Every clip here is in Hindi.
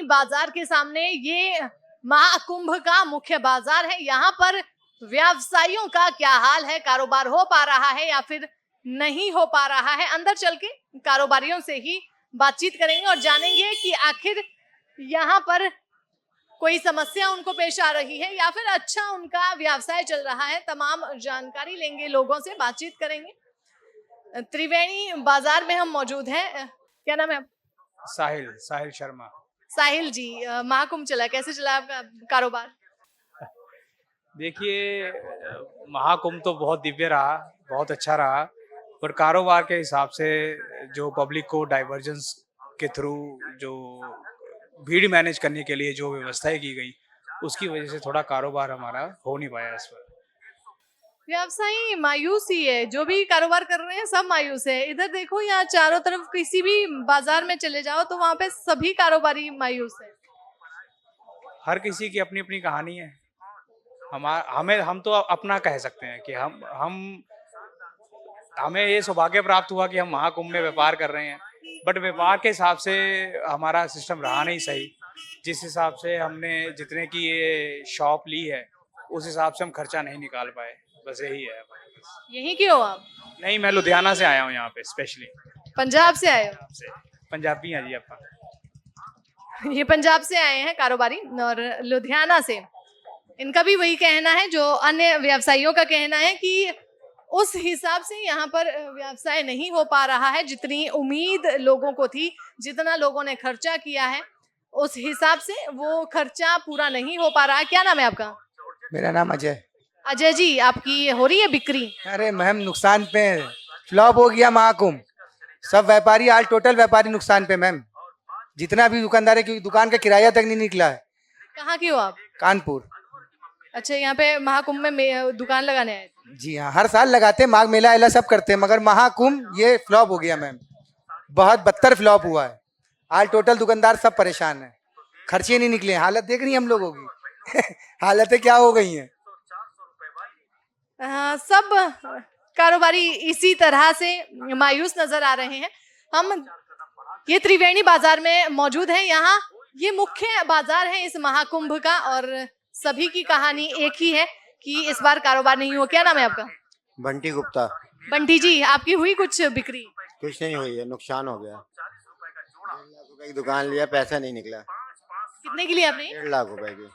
बाजार के सामने, ये महाकुंभ का मुख्य बाजार है। यहाँ पर व्यवसायियों का क्या हाल है, कारोबार हो पा रहा है या फिर नहीं हो पा रहा है, अंदर चल के कारोबारियों से ही बातचीत करेंगे और जानेंगे कि आखिर यहाँ पर कोई समस्या उनको पेश आ रही है या फिर अच्छा उनका व्यवसाय चल रहा है। तमाम जानकारी लेंगे, लोगों से बातचीत करेंगे। त्रिवेणी बाजार में हम मौजूद हैं। क्या नाम है? साहिल साहिल शर्मा। साहिल जी, महाकुंभ चला, कैसे चला आपका कारोबार? देखिए, महाकुंभ तो बहुत दिव्य रहा, बहुत अच्छा रहा, पर कारोबार के हिसाब से जो पब्लिक को डाइवर्जेंस के थ्रू जो भीड़ मैनेज करने के लिए जो व्यवस्थाएं की गई, उसकी वजह से थोड़ा कारोबार हमारा हो नहीं पाया इस पर। व्यवसायी मायूस ही है, जो भी कारोबार कर रहे हैं सब मायूस है। इधर देखो, यहाँ चारों तरफ किसी भी बाजार में चले जाओ तो वहां पे सभी कारोबारी मायूस है। हर किसी की अपनी अपनी कहानी है। हम तो अपना कह सकते हैं कि हमें ये सौभाग्य प्राप्त हुआ कि हम महाकुंभ में व्यापार कर रहे हैं, बट व्यापार के हिसाब से हमारा सिस्टम रहा नहीं सही। जिस हिसाब से हमने जितने की ये शॉप ली है, उस हिसाब से हम खर्चा नहीं निकाल पाए, बस यही है। यही क्यों आप? नहीं, मैं लुधियाना से आया हूँ यहाँ पे स्पेशली। पंजाब से आए हो? से पंजाबी हैं जी आपका। ये पंजाब से आए हैं कारोबारी और लुधियाना से। इनका भी वही कहना है जो अन्य व्यवसायियों का कहना है कि उस हिसाब से यहाँ पर व्यवसाय नहीं हो पा रहा है जितनी उम्मीद लोगों को थी, जितना लोगों ने खर्चा किया है उस हिसाब से वो खर्चा पूरा नहीं हो पा रहा है। क्या नाम है आपका? मेरा नाम अजय। अजय जी, आपकी हो रही है बिक्री? अरे मैम, नुकसान पे है, फ्लॉप हो गया महाकुंभ। सब व्यापारी, ऑल टोटल व्यापारी नुकसान पे मैम। जितना भी दुकानदार है, क्योंकि दुकान का किराया तक नहीं निकला है। कहाँ की हो आप? कानपुर। अच्छा, यहाँ पे महाकुंभ में दुकान लगाने आए थे? जी हाँ, हर साल लगाते हैं, माघ मेला एला सब करते हैं, मगर महाकुंभ ये फ्लॉप हो गया मैम। बहुत बदतर फ्लॉप हुआ है। ऑल टोटल दुकानदार सब परेशान है, खर्चे नहीं निकले। हालत देख रही हैं हम लोगों की हालतें क्या हो गई हैं। सब कारोबारी इसी तरह से मायूस नजर आ रहे हैं। हम ये त्रिवेणी बाजार में मौजूद हैं। यहाँ ये मुख्य बाजार है इस महाकुंभ का और सभी की कहानी एक ही है कि इस बार कारोबार नहीं हुआ। क्या नाम है आपका? बंटी गुप्ता। बंटी जी, आपकी हुई कुछ बिक्री? कुछ नहीं हुई है, नुकसान हो गया। 1.5 लाख रुपए की दुकान लिया, पैसा नहीं निकला। कितने की ली आपने? 1.5 लाख रुपए की।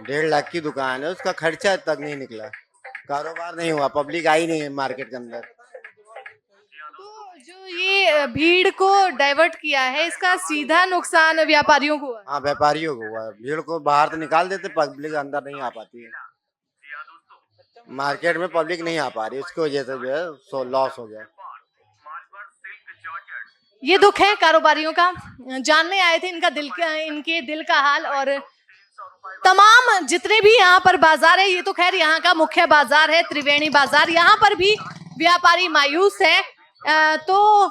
1.5 लाख की दुकान है, उसका खर्चा तक नहीं निकला, कारोबार नहीं हुआ, पब्लिक आई नहीं है मार्केट के अंदर। तो जो ये भीड़ को डाइवर्ट किया है, इसका सीधा नुकसान व्यापारियों को हुआ? हाँ, व्यापारियों को हुआ। भीड़ को बाहर तो निकाल देते, पब्लिक अंदर नहीं आ पाती है। मार्केट में पब्लिक नहीं आ पा रही, उसकी वजह से जो है लॉस हो गया। ये दुख है कारोबारियों का। जानने आए थे इनके दिल का हाल। और तमाम जितने भी यहाँ पर बाजार है, ये तो खैर यहाँ का मुख्य बाजार है त्रिवेणी बाजार, यहाँ पर भी व्यापारी मायूस है। तो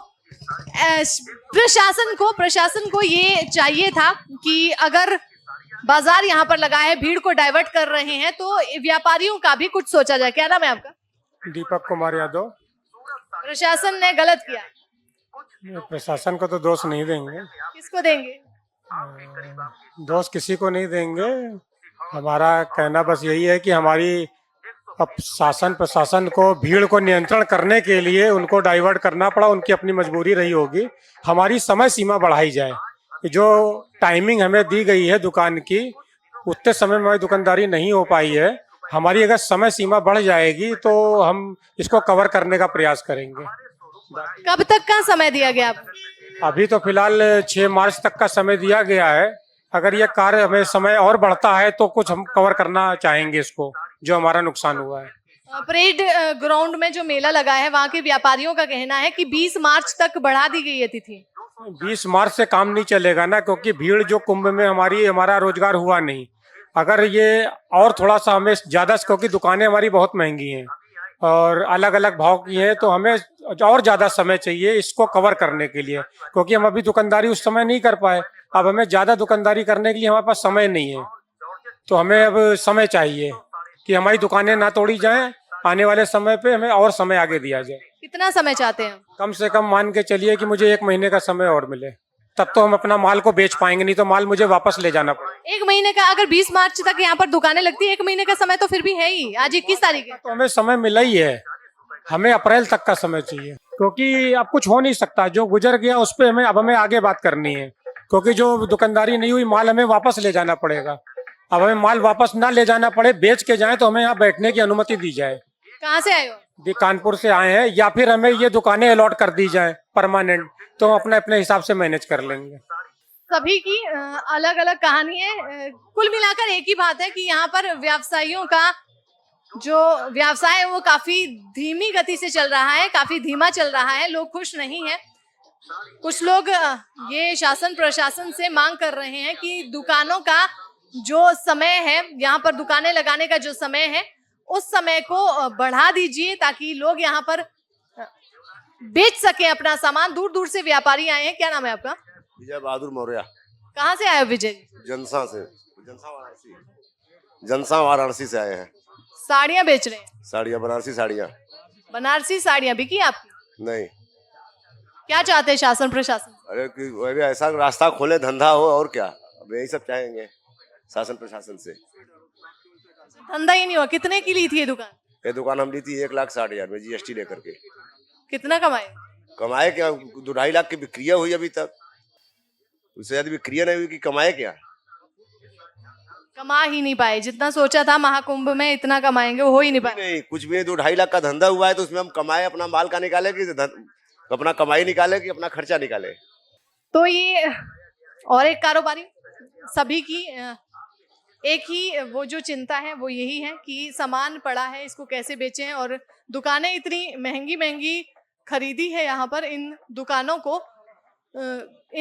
प्रशासन को ये चाहिए था कि अगर बाजार यहाँ पर लगा है, भीड़ को डाइवर्ट कर रहे हैं, तो व्यापारियों का भी कुछ सोचा जाए। क्या नाम है आपका? दीपक कुमार यादव। प्रशासन ने गलत किया? प्रशासन को तो दोष नहीं देंगे। किसको देंगे? दोष किसी को नहीं देंगे। हमारा कहना बस यही है कि हमारी अब शासन प्रशासन को भीड़ को नियंत्रण करने के लिए उनको डाइवर्ट करना पड़ा, उनकी अपनी मजबूरी रही होगी। हमारी समय सीमा बढ़ाई जाए। जो टाइमिंग हमें दी गई है दुकान की, उतने समय में हमारी दुकानदारी नहीं हो पाई है। हमारी अगर समय सीमा बढ़ जाएगी तो हम इसको कवर करने का प्रयास करेंगे। कब तक का समय दिया गया आपको? अभी तो फिलहाल 6 मार्च तक का समय दिया गया है। अगर ये कार्य हमें समय और बढ़ता है तो कुछ हम कवर करना चाहेंगे इसको, जो हमारा नुकसान हुआ है। परेड ग्राउंड में जो मेला लगा है, वहाँ के व्यापारियों का कहना है कि 20 मार्च तक बढ़ा दी गई है तिथि। 20 मार्च से काम नहीं चलेगा ना, क्योंकि भीड़ जो कुंभ में हमारा रोजगार हुआ नहीं। अगर ये और थोड़ा सा हमें ज्यादा, क्योंकि दुकानें हमारी बहुत महंगी हैं और अलग अलग भाव की हैं, तो हमें और ज्यादा समय चाहिए इसको कवर करने के लिए, क्योंकि हम अभी दुकानदारी उस समय नहीं कर पाए। अब हमें ज्यादा दुकानदारी करने के लिए हमारे पास समय नहीं है, तो हमें अब समय चाहिए कि हमारी दुकानें ना तोड़ी जाएं। आने वाले समय पे हमें और समय आगे दिया जाए। कितना समय चाहते हैं? कम से कम मान के चलिए कि मुझे 1 महीने का समय और मिले, तब तो हम अपना माल को बेच पाएंगे, नहीं तो माल मुझे वापस ले जाना पड़ेगा। 1 महीने का, अगर 20 मार्च तक यहाँ पर दुकानें लगती है, 1 महीने का समय तो फिर भी है ही। आज 21 तारीख है। तो हमें समय मिला ही है, हमें अप्रैल तक का समय चाहिए, क्योंकि अब कुछ हो नहीं सकता। जो गुजर गया उस पे हमें आगे बात करनी है, क्योंकि जो दुकानदारी नहीं हुई, माल हमें वापस ले जाना पड़ेगा। अब हमें माल वापस ना ले जाना पड़े, बेच के जाए, तो हमें यहाँ बैठने की अनुमति दी जाए। कहाँ से आए हो? कानपुर से आए हैं, या फिर हमें ये दुकानें अलॉट कर दी जाए परमानेंट, तो हम अपने अपने हिसाब से मैनेज कर लेंगे। सभी की अलग अलग कहानी है। कुल मिलाकर एक ही बात है कि यहाँ पर व्यवसायियों का जो व्यवसाय है वो काफी धीमी गति से चल रहा है, काफी धीमा चल रहा है। लोग खुश नहीं हैं। कुछ लोग ये शासन प्रशासन से मांग कर रहे हैं कि दुकानों का जो समय है, यहाँ पर दुकानें लगाने का जो समय है, उस समय को बढ़ा दीजिए ताकि लोग यहाँ पर बेच सके अपना सामान। दूर दूर से व्यापारी आए हैं। क्या नाम है आपका? विजय बहादुर मौर्य। कहाँ से आए हो विजय जी? जनसा से, जनसा वाराणसी से आए हैं। साड़ियाँ बेच रहे हैं? साड़ियाँ, बनारसी साड़ियाँ। बनारसी साड़ियाँ बिकी आपकी? नहीं। क्या चाहते हैं शासन प्रशासन? अरे कि अरे ऐसा रास्ता खोले, धंधा हो, और क्या। अब यही सब चाहेंगे शासन प्रशासन से। धंधा ही नहीं हुआ। कितने की ली थी ये दुकान? ये दुकान हम ली थी 1,60,000 में, GST लेकर के। कितना कमाए? कमाए क्या, 2-2.5 लाख की बिक्रिया हुई अभी तक। उससे ज्यादा बिक्रिया नहीं हुई कि कमाए क्या। कमा ही नहीं पाए। जितना सोचा था महाकुंभ में इतना कमाएंगे, वो हो ही नहीं पाए। नहीं, कुछ भी नहीं। 2-2.5 लाख का धंधा हुआ है, तो उसमें हम कमाए, अपना माल का निकाले कि अपना कमाई निकाले कि अपना खर्चा निकाले। तो ये और एक कारोबारी, सभी की एक ही वो जो चिंता है वो यही है कि सामान पड़ा है, इसको कैसे बेचें। और दुकानें इतनी महंगी महंगी खरीदी है यहाँ पर। इन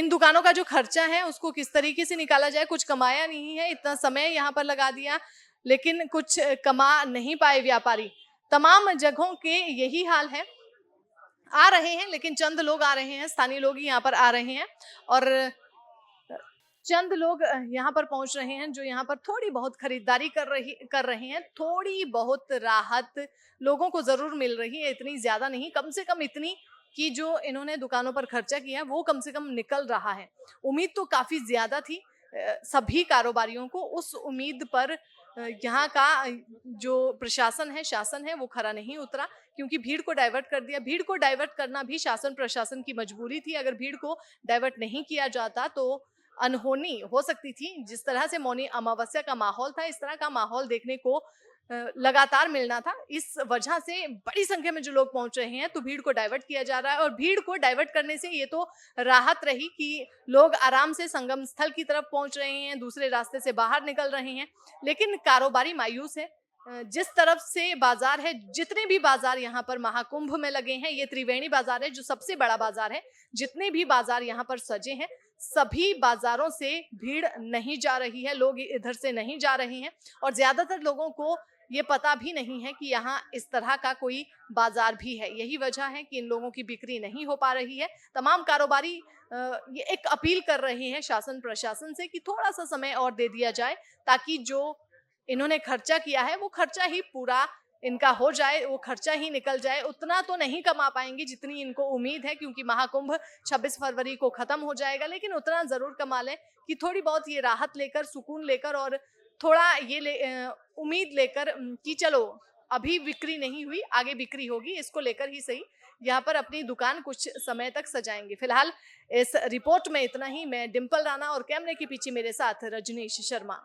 दुकानों का जो खर्चा है उसको किस तरीके से निकाला जाए। कुछ कमाया नहीं है, इतना समय यहाँ पर लगा दिया, लेकिन कुछ कमा नहीं पाए व्यापारी। तमाम जगहों के यही हाल है। आ रहे हैं, लेकिन चंद लोग आ रहे हैं, स्थानीय लोग ही यहाँ पर आ रहे हैं, और चंद लोग यहाँ पर पहुंच रहे हैं जो यहाँ पर थोड़ी बहुत खरीदारी कर रहे हैं। थोड़ी बहुत राहत लोगों को जरूर मिल रही है, इतनी ज्यादा नहीं, कम से कम इतनी कि जो इन्होंने दुकानों पर खर्चा किया वो कम से कम निकल रहा है। उम्मीद तो काफी ज्यादा थी सभी कारोबारियों को। उस उम्मीद पर यहाँ का जो प्रशासन है, शासन है, वो खरा नहीं उतरा, क्योंकि भीड़ को डाइवर्ट कर दिया। भीड़ को डाइवर्ट करना भी शासन प्रशासन की मजबूरी थी। अगर भीड़ को डाइवर्ट नहीं किया जाता तो अनहोनी हो सकती थी। जिस तरह से मौनी अमावस्या का माहौल था, इस तरह का माहौल देखने को लगातार मिलना था। इस वजह से बड़ी संख्या में जो लोग पहुंच रहे हैं, तो भीड़ को डाइवर्ट किया जा रहा है। और भीड़ को डाइवर्ट करने से ये तो राहत रही कि लोग आराम से संगम स्थल की तरफ पहुंच रहे हैं, दूसरे रास्ते से बाहर निकल रहे हैं। लेकिन कारोबारी मायूस है। जिस तरफ से बाजार है, जितने भी बाजार यहाँ पर महाकुंभ में लगे हैं, ये त्रिवेणी बाजार है जो सबसे बड़ा बाजार है, जितने भी बाजार यहाँ पर सजे हैं, सभी बाजारों से भीड़ नहीं जा रही है, लोग इधर से नहीं जा रहे हैं। और ज्यादातर लोगों को ये पता भी नहीं है कि यहाँ इस तरह का कोई बाजार भी है। यही वजह है कि इन लोगों की बिक्री नहीं हो पा रही है। तमाम कारोबारी ये एक अपील कर रहे हैं शासन प्रशासन से कि थोड़ा सा समय और दे दिया जाए, ताकि जो इन्होंने खर्चा किया है वो खर्चा ही पूरा इनका हो जाए, वो खर्चा ही निकल जाए। उतना तो नहीं कमा पाएंगे जितनी इनको उम्मीद है, क्योंकि महाकुंभ 26 फरवरी को खत्म हो जाएगा, लेकिन उतना जरूर कमा लें कि थोड़ी बहुत ये राहत लेकर, सुकून लेकर, और थोड़ा ये उम्मीद लेकर कि चलो अभी बिक्री नहीं हुई, आगे बिक्री होगी, इसको लेकर ही सही यहाँ पर अपनी दुकान कुछ समय तक सजाएंगे। फिलहाल इस रिपोर्ट में इतना ही। मैं डिम्पल राणा और कैमरे के पीछे मेरे साथ रजनीश शर्मा।